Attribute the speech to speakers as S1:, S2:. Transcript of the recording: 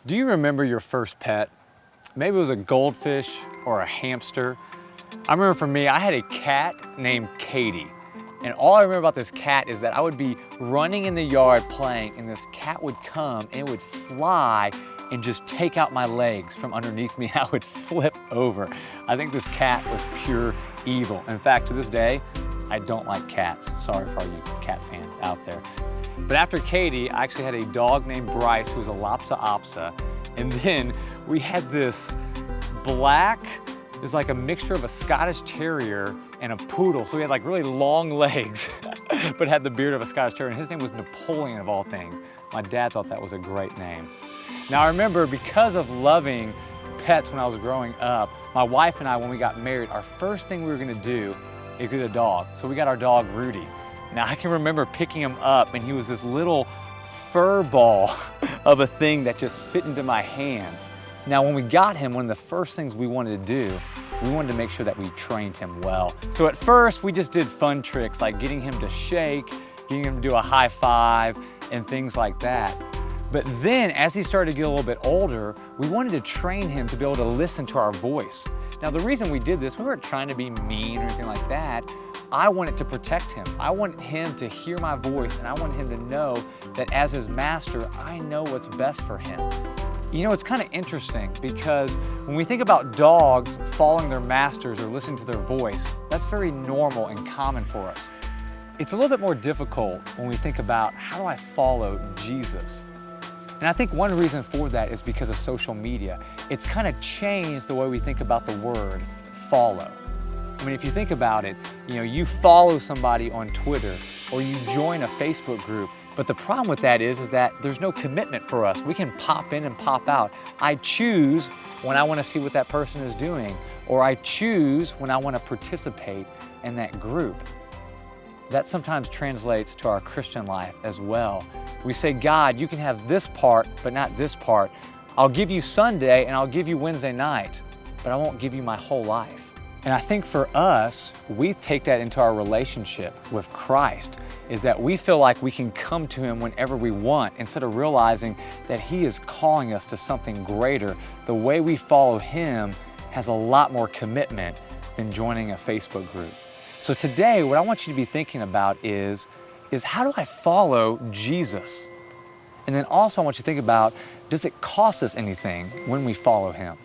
S1: Do you remember your first pet? Maybe it was a goldfish or a hamster. I remember for me, I had a cat named Katie. And all I remember about this cat is that I would be running in the yard playing, and this cat would come and it would fly and just take out my legs from underneath me. I would flip over. I think this cat was pure evil. In fact, to this day, I don't like cats. Sorry for all you cat fans out there. But after Katie, I actually had a dog named Bryce who was a Lhasa Apso. And then we had this black, it was like a mixture of a Scottish Terrier and a poodle. So he had like really long legs, but had the beard of a Scottish Terrier. And his name was Napoleon of all things. My dad thought that was a great name. Now I remember, because of loving pets when I was growing up, my wife and I, when we got married, our first thing we were gonna do is get a dog. So we got our dog, Rudy. Now I can remember picking him up, and he was this little fur ball of a thing that just fit into my hands. Now when we got him, one of the first things we wanted to do, we wanted to make sure that we trained him well. So at first we just did fun tricks like getting him to shake, getting him to do a high five, and things like that. But then as he started to get a little bit older, we wanted to train him to be able to listen to our voice. Now the reason we did this, we weren't trying to be mean or anything like that. I wanted to protect him. I wanted him to hear my voice, and I wanted him to know that as his master, I know what's best for him. You know, it's kind of interesting because when we think about dogs following their masters or listening to their voice, that's very normal and common for us. It's a little bit more difficult when we think about, how do I follow Jesus? And I think one reason for that is because of social media. It's kind of changed the way we think about the word follow. I mean, if you think about it, you know, you follow somebody on Twitter or you join a Facebook group, but the problem with that is that there's no commitment for us. We can pop in and pop out. I choose when I want to see what that person is doing, or I choose when I want to participate in that group. That sometimes translates to our Christian life as well. We say, God, you can have this part, but not this part. I'll give you Sunday and I'll give you Wednesday night, but I won't give you my whole life. And I think for us, we take that into our relationship with Christ, is that we feel like we can come to Him whenever we want, instead of realizing that He is calling us to something greater. The way we follow Him has a lot more commitment than joining a Facebook group. So today, what I want you to be thinking about is how do I follow Jesus? And then also I want you to think about, does it cost us anything when we follow Him?